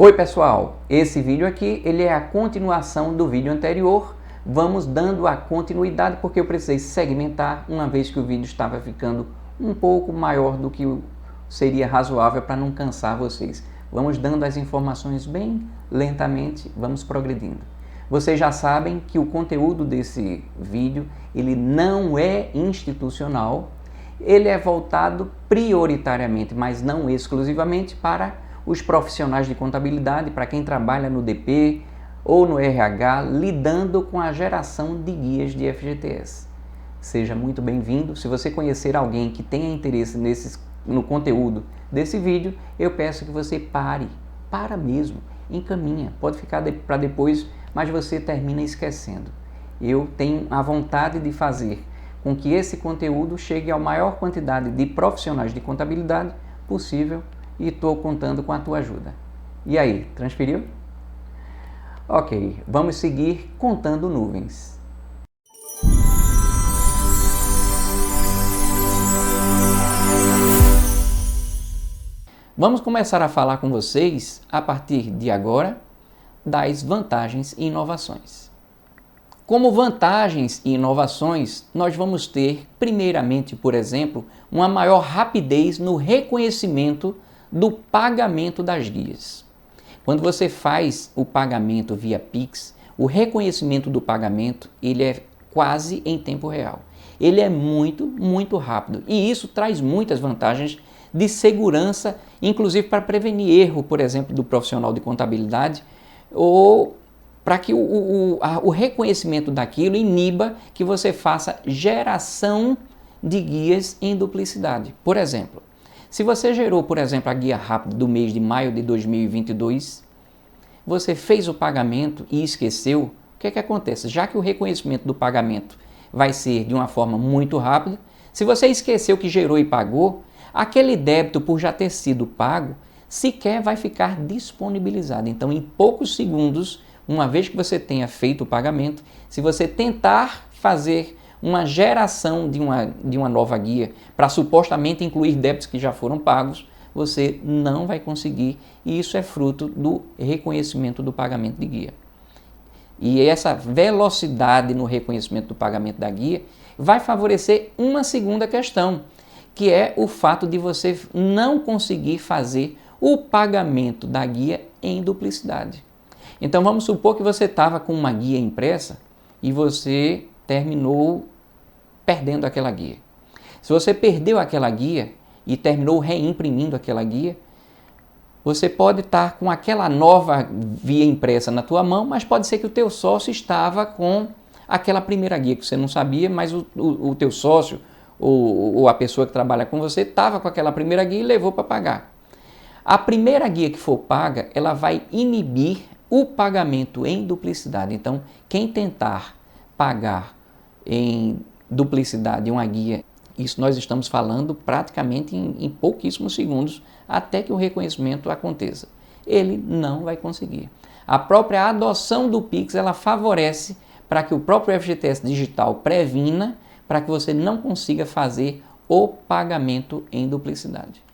Oi pessoal, esse vídeo aqui ele é a continuação do vídeo anterior. Vamos dando a continuidade porque eu precisei segmentar, uma vez que o vídeo estava ficando um pouco maior do que seria razoável para não cansar vocês. Vamos dando as informações bem lentamente, vamos progredindo. Vocês já sabem que o conteúdo desse vídeo ele não é institucional, ele é voltado prioritariamente, mas não exclusivamente para os profissionais de contabilidade, para quem trabalha no DP ou no RH, lidando com a geração de guias de FGTS. Seja muito bem-vindo. Se você conhecer alguém que tenha interesse no conteúdo desse vídeo, eu peço que você para mesmo, encaminha. Pode ficar para depois, mas você termina esquecendo. Eu tenho a vontade de fazer com que esse conteúdo chegue à maior quantidade de profissionais de contabilidade possível, e estou contando com a tua ajuda. E aí, transferiu? Ok, vamos seguir contando nuvens. Vamos começar a falar com vocês, a partir de agora, das vantagens e inovações. Como vantagens e inovações, nós vamos ter, primeiramente, por exemplo, uma maior rapidez no reconhecimento do pagamento das guias. Quando você faz o pagamento via Pix, o reconhecimento do pagamento ele é quase em tempo real. Ele é muito rápido e isso traz muitas vantagens de segurança, inclusive para prevenir erro, por exemplo, do profissional de contabilidade, ou para que o reconhecimento daquilo iniba que você faça geração de guias em duplicidade. Por exemplo, se você gerou, por exemplo, a guia rápida do mês de maio de 2022, você fez o pagamento e esqueceu, o que é que acontece? Já que o reconhecimento do pagamento vai ser de uma forma muito rápida, se você esqueceu que gerou e pagou, aquele débito por já ter sido pago sequer vai ficar disponibilizado. Então, em poucos segundos, uma vez que você tenha feito o pagamento, se você tentar fazer uma geração de uma nova guia para supostamente incluir débitos que já foram pagos, você não vai conseguir, e isso é fruto do reconhecimento do pagamento de guia. E essa velocidade no reconhecimento do pagamento da guia vai favorecer uma segunda questão, que é o fato de você não conseguir fazer o pagamento da guia em duplicidade. Então vamos supor que você estava com uma guia impressa e você terminou perdendo aquela guia. Se você perdeu aquela guia e terminou reimprimindo aquela guia, você pode estar com aquela nova guia impressa na tua mão, mas pode ser que o teu sócio estava com aquela primeira guia que você não sabia, mas o teu sócio ou a pessoa que trabalha com você estava com aquela primeira guia e levou para pagar. A primeira guia que for paga, ela vai inibir o pagamento em duplicidade. Então, quem tentar pagar em duplicidade uma guia, isso nós estamos falando praticamente em pouquíssimos segundos até que o reconhecimento aconteça. Ele não vai conseguir. A própria adoção do Pix, ela favorece para que o próprio FGTS digital previna para que você não consiga fazer o pagamento em duplicidade.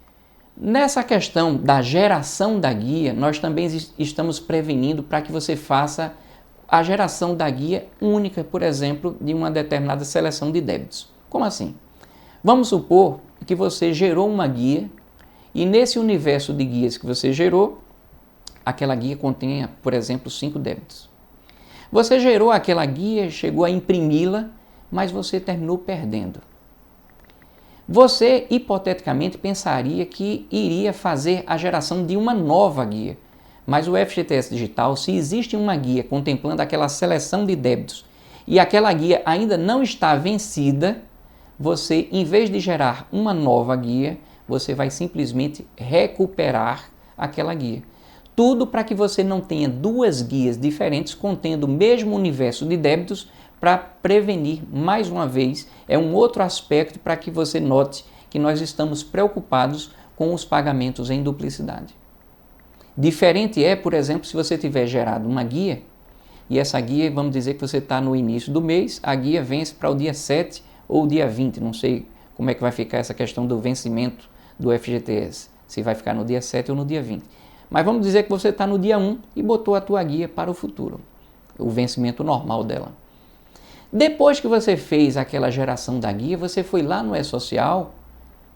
Nessa questão da geração da guia, nós também estamos prevenindo para que você faça a geração da guia única, por exemplo, de uma determinada seleção de débitos. Como assim? Vamos supor que você gerou uma guia e nesse universo de guias que você gerou, aquela guia contenha, por exemplo, 5 débitos. Você gerou aquela guia, chegou a imprimi-la, mas você terminou perdendo. Você, hipoteticamente, pensaria que iria fazer a geração de uma nova guia. Mas o FGTS Digital, se existe uma guia contemplando aquela seleção de débitos e aquela guia ainda não está vencida, você, em vez de gerar uma nova guia, você vai simplesmente recuperar aquela guia. Tudo para que você não tenha duas guias diferentes contendo o mesmo universo de débitos, para prevenir, mais uma vez, é um outro aspecto para que você note que nós estamos preocupados com os pagamentos em duplicidade. Diferente é, por exemplo, se você tiver gerado uma guia e essa guia, vamos dizer que você está no início do mês, a guia vence para o dia 7 ou dia 20, não sei como é que vai ficar essa questão do vencimento do FGTS, se vai ficar no dia 7 ou no dia 20. Mas vamos dizer que você está no dia 1 e botou a tua guia para o futuro, o vencimento normal dela. Depois que você fez aquela geração da guia, você foi lá no E-Social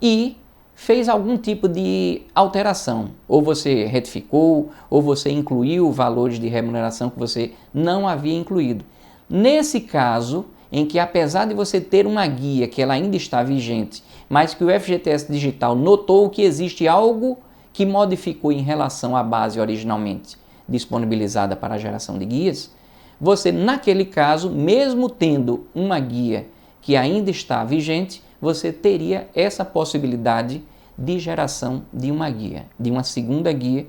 e fez algum tipo de alteração. Ou você retificou, ou você incluiu valores de remuneração que você não havia incluído. Nesse caso, em que apesar de você ter uma guia que ela ainda está vigente, mas que o FGTS Digital notou que existe algo que modificou em relação à base originalmente disponibilizada para a geração de guias, você, naquele caso, mesmo tendo uma guia que ainda está vigente, você teria essa possibilidade de geração de uma guia, de uma segunda guia.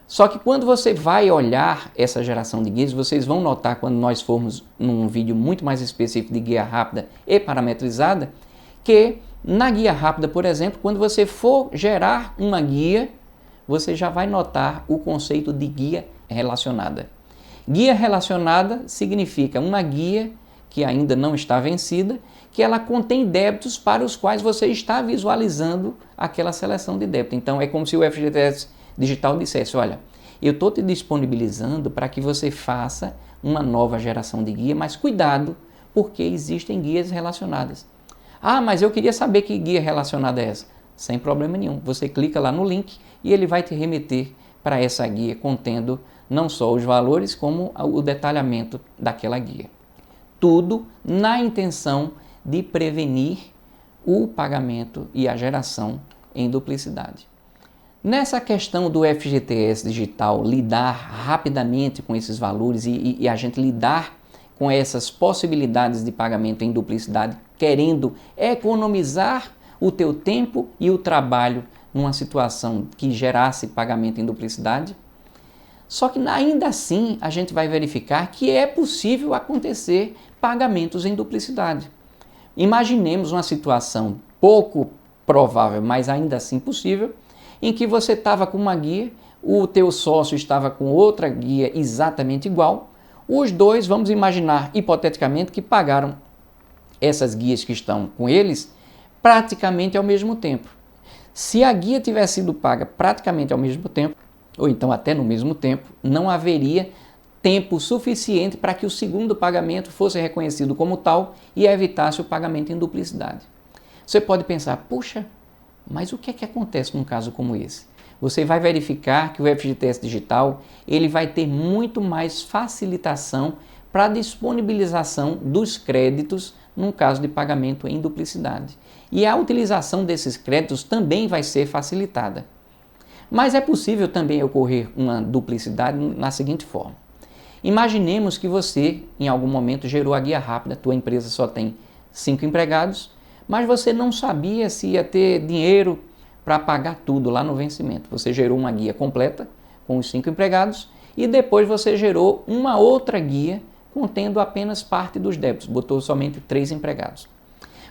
Só que quando você vai olhar essa geração de guias, vocês vão notar quando nós formos num vídeo muito mais específico de guia rápida e parametrizada, que na guia rápida, por exemplo, quando você for gerar uma guia, você já vai notar o conceito de guia relacionada. Guia relacionada significa uma guia que ainda não está vencida, que ela contém débitos para os quais você está visualizando aquela seleção de débito. Então é como se o FGTS Digital dissesse, olha, eu estou te disponibilizando para que você faça uma nova geração de guia, mas cuidado, porque existem guias relacionadas. Ah, mas eu queria saber que guia relacionada é essa. Sem problema nenhum. Você clica lá no link e ele vai te remeter para essa guia contendo não só os valores, como o detalhamento daquela guia. Tudo na intenção de prevenir o pagamento e a geração em duplicidade. Nessa questão do FGTS Digital lidar rapidamente com esses valores e a gente lidar com essas possibilidades de pagamento em duplicidade, querendo economizar o teu tempo e o trabalho numa situação que gerasse pagamento em duplicidade, só que ainda assim a gente vai verificar que é possível acontecer pagamentos em duplicidade. Imaginemos uma situação pouco provável, mas ainda assim possível, em que você estava com uma guia, o teu sócio estava com outra guia exatamente igual, os dois, vamos imaginar hipoteticamente, que pagaram essas guias que estão com eles praticamente ao mesmo tempo. Se a guia tivesse sido paga praticamente ao mesmo tempo, ou então até no mesmo tempo, não haveria tempo suficiente para que o segundo pagamento fosse reconhecido como tal e evitasse o pagamento em duplicidade. Você pode pensar, puxa, mas o que é que acontece num caso como esse? Você vai verificar que o FGTS Digital ele vai ter muito mais facilitação para a disponibilização dos créditos num caso de pagamento em duplicidade. E a utilização desses créditos também vai ser facilitada. Mas é possível também ocorrer uma duplicidade na seguinte forma. Imaginemos que você, em algum momento, gerou a guia rápida, tua empresa só tem 5 empregados, mas você não sabia se ia ter dinheiro para pagar tudo lá no vencimento. Você gerou uma guia completa com os 5 empregados e depois você gerou uma outra guia contendo apenas parte dos débitos, botou somente 3 empregados.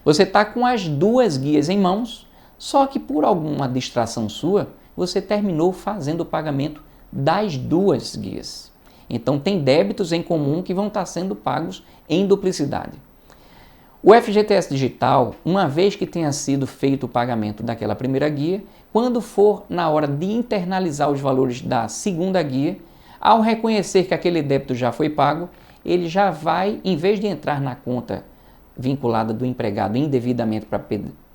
Você está com as 2 guias em mãos, só que por alguma distração sua, você terminou fazendo o pagamento das 2 guias. Então tem débitos em comum que vão estar sendo pagos em duplicidade. O FGTS Digital, uma vez que tenha sido feito o pagamento daquela primeira guia, quando for na hora de internalizar os valores da segunda guia, ao reconhecer que aquele débito já foi pago, ele já vai, em vez de entrar na conta vinculada do empregado indevidamente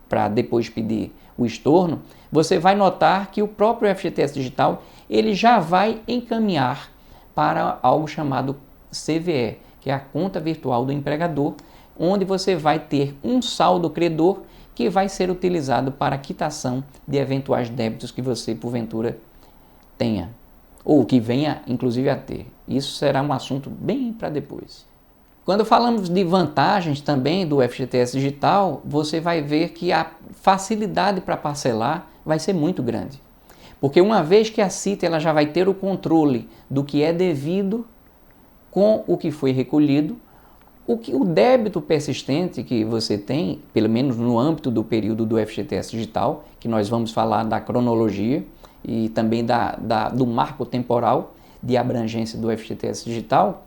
para depois pedir o estorno, você vai notar que o próprio FGTS Digital ele já vai encaminhar para algo chamado CVE, que é a conta virtual do empregador, onde você vai ter um saldo credor que vai ser utilizado para a quitação de eventuais débitos que você, porventura, tenha, ou que venha, inclusive, a ter. Isso será um assunto bem para depois. Quando falamos de vantagens também do FGTS Digital, você vai ver que a facilidade para parcelar vai ser muito grande. Porque uma vez que a CIT ela já vai ter o controle do que é devido com o que foi recolhido, o débito persistente que você tem, pelo menos no âmbito do período do FGTS Digital, que nós vamos falar da cronologia e também do marco temporal de abrangência do FGTS Digital,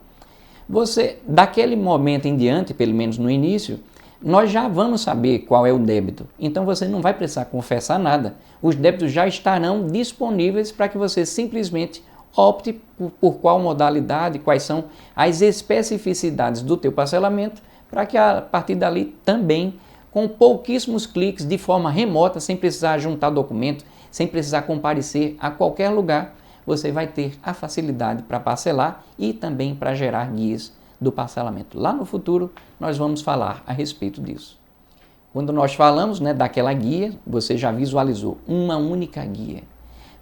você, daquele momento em diante, pelo menos no início, nós já vamos saber qual é o débito. Então você não vai precisar confessar nada. Os débitos já estarão disponíveis para que você simplesmente opte por qual modalidade, quais são as especificidades do teu parcelamento, para que a partir dali também, com pouquíssimos cliques, de forma remota, sem precisar juntar documento, sem precisar comparecer a qualquer lugar, você vai ter a facilidade para parcelar e também para gerar guias do parcelamento. Lá no futuro, nós vamos falar a respeito disso. Quando nós falamos, daquela guia, você já visualizou uma única guia.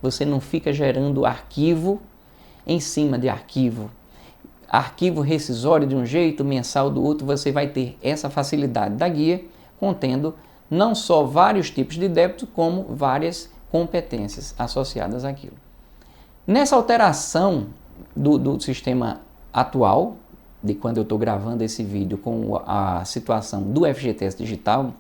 Você não fica gerando arquivo em cima de arquivo. Arquivo rescisório de um jeito, mensal do outro, você vai ter essa facilidade da guia, contendo não só vários tipos de débito, como várias competências associadas àquilo. Nessa alteração do sistema atual, de quando eu estou gravando esse vídeo com a situação do FGTS Digital,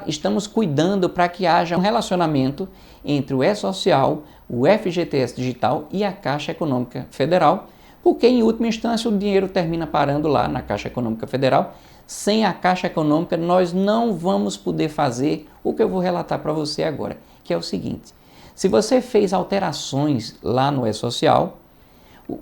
estamos cuidando para que haja um relacionamento entre o E-Social, o FGTS Digital e a Caixa Econômica Federal, porque em última instância o dinheiro termina parando lá na Caixa Econômica Federal. Sem a Caixa Econômica nós não vamos poder fazer o que eu vou relatar para você agora, que é o seguinte: se você fez alterações lá no E-Social,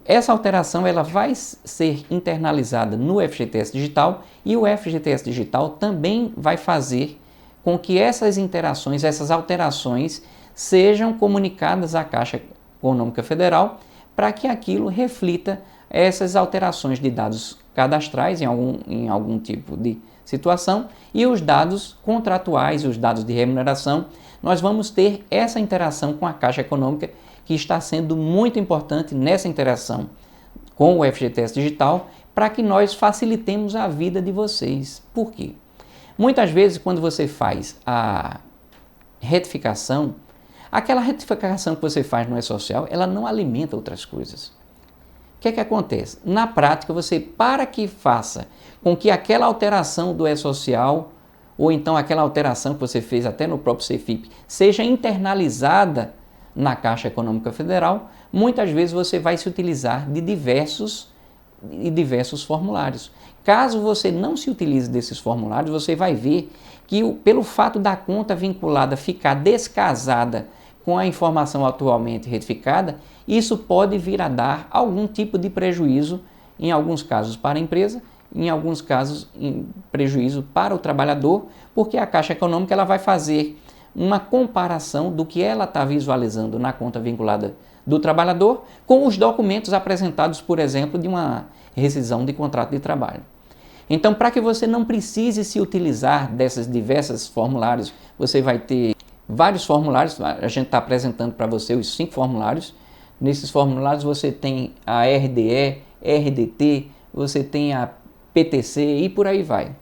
essa alteração ela vai ser internalizada no FGTS Digital e o FGTS Digital também vai fazer com que essas interações, essas alterações sejam comunicadas à Caixa Econômica Federal para que aquilo reflita essas alterações de dados cadastrais em algum tipo de situação e os dados contratuais, os dados de remuneração. Nós vamos ter essa interação com a Caixa Econômica, que está sendo muito importante nessa interação com o FGTS Digital, para que nós facilitemos a vida de vocês. Por quê? Muitas vezes, quando você faz a retificação, aquela retificação que você faz no E-Social, ela não alimenta outras coisas. O que é que acontece? Na prática, você, para que faça com que aquela alteração do E-Social, ou então aquela alteração que você fez até no próprio CEFIP, seja internalizada na Caixa Econômica Federal, muitas vezes você vai se utilizar de diversos formulários. Caso você não se utilize desses formulários, você vai ver que pelo fato da conta vinculada ficar descasada com a informação atualmente retificada, isso pode vir a dar algum tipo de prejuízo, em alguns casos para a empresa, em alguns casos prejuízo para o trabalhador, porque a Caixa Econômica ela vai fazer uma comparação do que ela está visualizando na conta vinculada do trabalhador com os documentos apresentados, por exemplo, de uma rescisão de contrato de trabalho. Então, para que você não precise se utilizar dessas diversas formulários, você vai ter vários formulários. A gente está apresentando para você os 5 formulários. Nesses formulários você tem a RDE, RDT, você tem a PTC e por aí vai.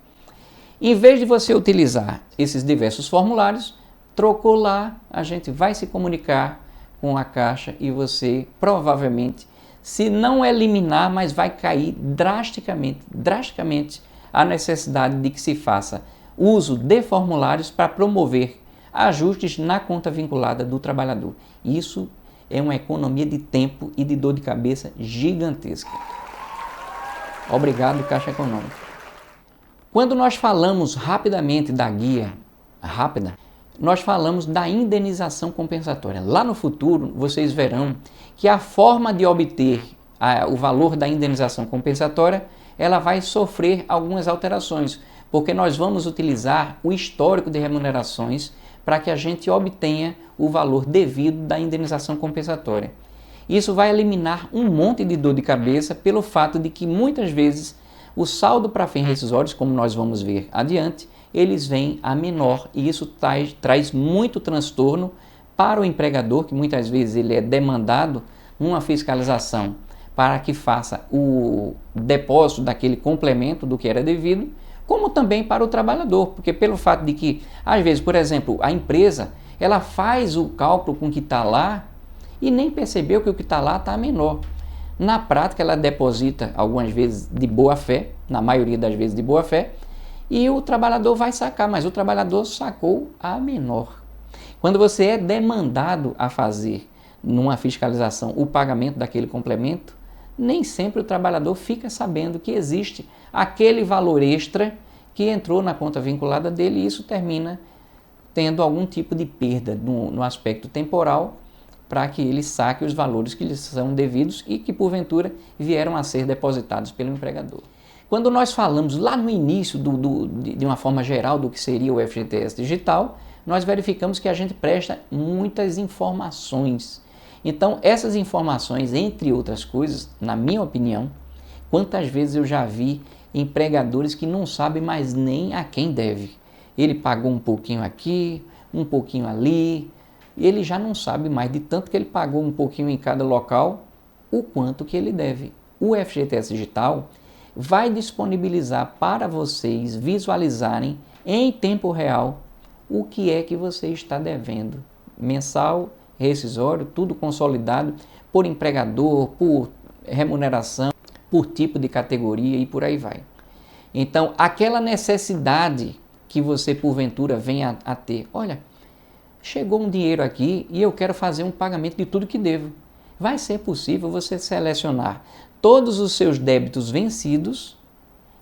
Em vez de você utilizar esses diversos formulários, trocou lá, a gente vai se comunicar com a Caixa e você provavelmente, se não eliminar, mas vai cair drasticamente a necessidade de que se faça uso de formulários para promover ajustes na conta vinculada do trabalhador. Isso é uma economia de tempo e de dor de cabeça gigantesca. Obrigado, Caixa Econômica. Quando nós falamos rapidamente da guia rápida, nós falamos da indenização compensatória. Lá no futuro, vocês verão que a forma de obter o valor da indenização compensatória, ela vai sofrer algumas alterações, porque nós vamos utilizar o histórico de remunerações para que a gente obtenha o valor devido da indenização compensatória. Isso vai eliminar um monte de dor de cabeça pelo fato de que muitas vezes o saldo para fins rescisórios, como nós vamos ver adiante, eles vêm a menor e isso traz muito transtorno para o empregador, que muitas vezes ele é demandado numa fiscalização para que faça o depósito daquele complemento do que era devido, como também para o trabalhador, porque pelo fato de que, às vezes, por exemplo, a empresa, ela faz o cálculo com o que está lá e nem percebeu que o que está lá está menor. Na prática, ela deposita algumas vezes de boa fé, na maioria das vezes de boa fé, e o trabalhador vai sacar, mas o trabalhador sacou a menor. Quando você é demandado a fazer numa fiscalização o pagamento daquele complemento, nem sempre o trabalhador fica sabendo que existe aquele valor extra que entrou na conta vinculada dele, e isso termina tendo algum tipo de perda no aspecto temporal, para que ele saque os valores que lhe são devidos e que, porventura, vieram a ser depositados pelo empregador. Quando nós falamos lá no início, de uma forma geral, do que seria o FGTS digital, nós verificamos que a gente presta muitas informações. Então, essas informações, entre outras coisas, na minha opinião, quantas vezes eu já vi empregadores que não sabem mais nem a quem deve. Ele pagou um pouquinho aqui, um pouquinho ali, e ele já não sabe mais, de tanto que ele pagou um pouquinho em cada local, o quanto que ele deve. O FGTS Digital vai disponibilizar para vocês visualizarem em tempo real o que é que você está devendo. Mensal, rescisório, tudo consolidado por empregador, por remuneração, por tipo de categoria e por aí vai. Então, aquela necessidade que você porventura venha a ter, olha, chegou um dinheiro aqui e eu quero fazer um pagamento de tudo que devo. Vai ser possível você selecionar todos os seus débitos vencidos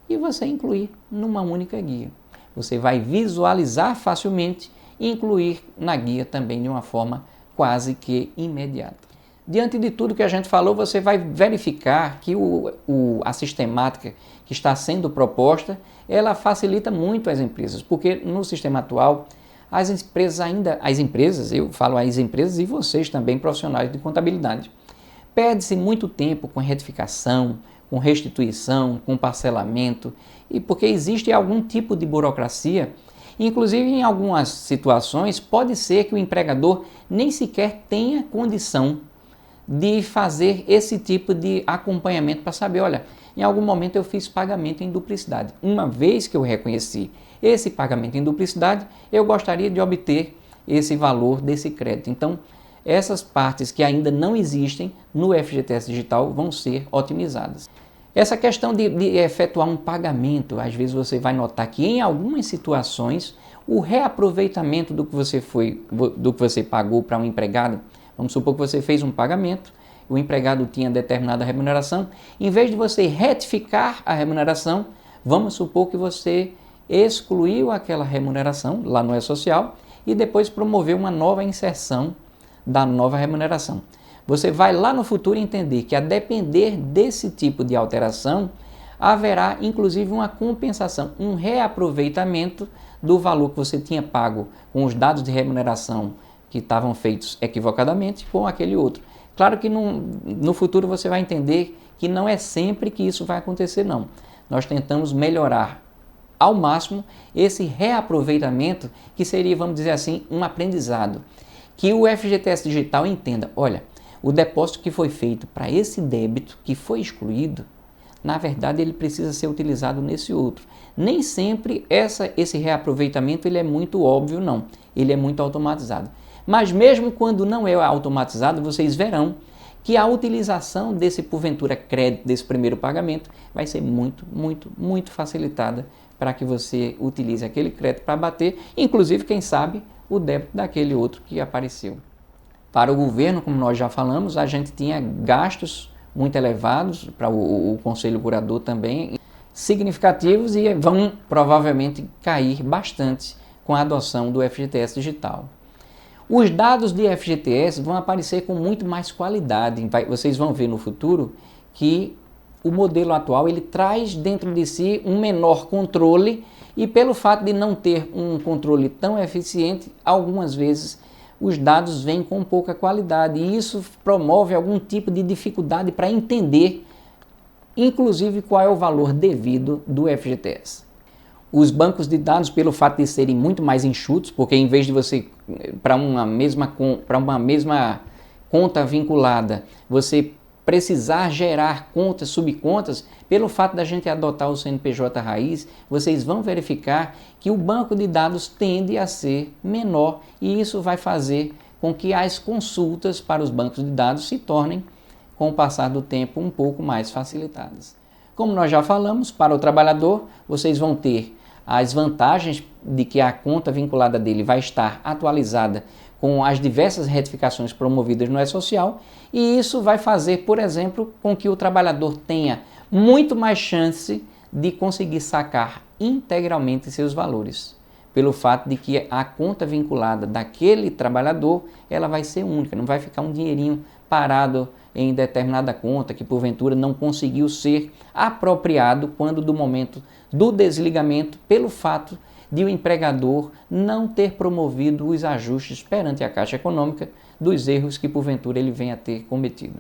e você incluir numa única guia. Você vai visualizar facilmente e incluir na guia também de uma forma quase que imediata. Diante de tudo que a gente falou, você vai verificar que a sistemática que está sendo proposta, ela facilita muito as empresas, porque no sistema atual, as empresas, eu falo as empresas e vocês também, profissionais de contabilidade, perde-se muito tempo com retificação, com restituição, com parcelamento, e porque existe algum tipo de burocracia. Inclusive, em algumas situações, pode ser que o empregador nem sequer tenha condição de fazer esse tipo de acompanhamento para saber, olha, em algum momento eu fiz pagamento em duplicidade. Uma vez que eu reconheci esse pagamento em duplicidade, eu gostaria de obter esse valor desse crédito. Então, essas partes que ainda não existem no FGTS Digital vão ser otimizadas. Essa questão de efetuar um pagamento, às vezes você vai notar que em algumas situações o reaproveitamento do que você pagou para um empregado, vamos supor que você fez um pagamento, o empregado tinha determinada remuneração, em vez de você retificar a remuneração, vamos supor que você excluiu aquela remuneração lá no E-Social e depois promoveu uma nova inserção da nova remuneração. Você vai lá no futuro entender que, a depender desse tipo de alteração, haverá inclusive uma compensação, um reaproveitamento do valor que você tinha pago com os dados de remuneração que estavam feitos equivocadamente com aquele outro. Claro que no futuro você vai entender que não é sempre que isso vai acontecer, não. Nós tentamos melhorar ao máximo esse reaproveitamento, que seria, vamos dizer assim, um aprendizado. Que o FGTS Digital entenda, olha, o depósito que foi feito para esse débito que foi excluído, na verdade ele precisa ser utilizado nesse outro. Nem sempre esse reaproveitamento ele é muito óbvio, não. Ele é muito automatizado. Mas mesmo quando não é automatizado, vocês verão que a utilização desse, porventura, crédito, desse primeiro pagamento, vai ser muito, muito, muito facilitada para que você utilize aquele crédito para abater, inclusive, quem sabe, o débito daquele outro que apareceu. Para o governo, como nós já falamos, a gente tinha gastos muito elevados, para o Conselho Curador também, significativos, e vão provavelmente cair bastante com a adoção do FGTS Digital. Os dados de FGTS vão aparecer com muito mais qualidade. Vocês vão ver no futuro que o modelo atual ele traz dentro de si um menor controle, e pelo fato de não ter um controle tão eficiente, algumas vezes os dados vêm com pouca qualidade, e isso promove algum tipo de dificuldade para entender, inclusive, qual é o valor devido do FGTS. Os bancos de dados, pelo fato de serem muito mais enxutos, porque em vez de você, para uma mesma conta vinculada, você precisar gerar contas, subcontas, pelo fato da gente adotar o CNPJ raiz, vocês vão verificar que o banco de dados tende a ser menor, e isso vai fazer com que as consultas para os bancos de dados se tornem, com o passar do tempo, um pouco mais facilitadas. Como nós já falamos, para o trabalhador, vocês vão ter as vantagens de que a conta vinculada dele vai estar atualizada com as diversas retificações promovidas no E-Social, e isso vai fazer, por exemplo, com que o trabalhador tenha muito mais chance de conseguir sacar integralmente seus valores, pelo fato de que a conta vinculada daquele trabalhador, ela vai ser única, não vai ficar um dinheirinho parado em determinada conta que porventura não conseguiu ser apropriado quando do momento do desligamento, pelo fato de o empregador não ter promovido os ajustes perante a Caixa Econômica dos erros que porventura ele venha a ter cometido.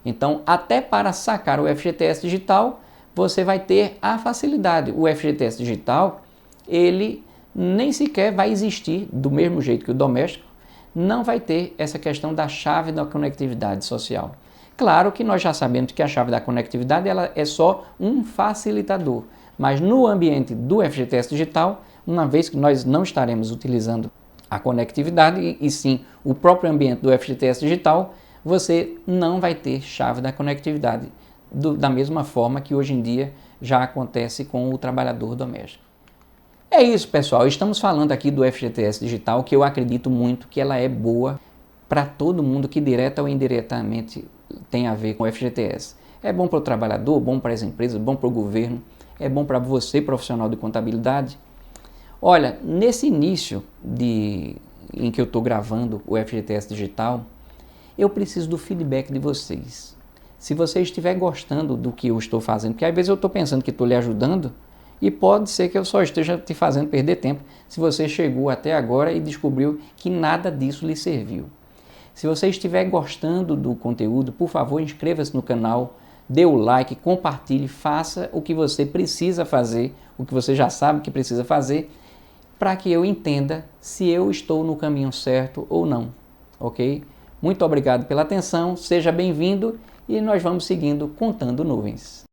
Então, até para sacar o FGTS digital, você vai ter a facilidade. O FGTS digital, ele nem sequer vai existir do mesmo jeito que o doméstico, não vai ter essa questão da chave da conectividade social. Claro que nós já sabemos que a chave da conectividade ela é só um facilitador, mas no ambiente do FGTS digital, uma vez que nós não estaremos utilizando a conectividade e sim o próprio ambiente do FGTS digital, você não vai ter chave da conectividade da mesma forma que hoje em dia já acontece com o trabalhador doméstico. É isso, pessoal. Estamos falando aqui do FGTS digital, que eu acredito muito que ela é boa para todo mundo que direta ou indiretamente tem a ver com o FGTS. É bom para o trabalhador, bom para as empresas, bom para o governo, é bom para você, profissional de contabilidade. Olha, nesse início em que eu estou gravando o FGTS digital, eu preciso do feedback de vocês. Se você estiver gostando do que eu estou fazendo, porque às vezes eu estou pensando que estou lhe ajudando e pode ser que eu só esteja te fazendo perder tempo se você chegou até agora e descobriu que nada disso lhe serviu. Se você estiver gostando do conteúdo, por favor, inscreva-se no canal, dê o like, compartilhe, faça o que você precisa fazer, o que você já sabe que precisa fazer, para que eu entenda se eu estou no caminho certo ou não, ok? Muito obrigado pela atenção, seja bem-vindo e nós vamos seguindo Contando Nuvens.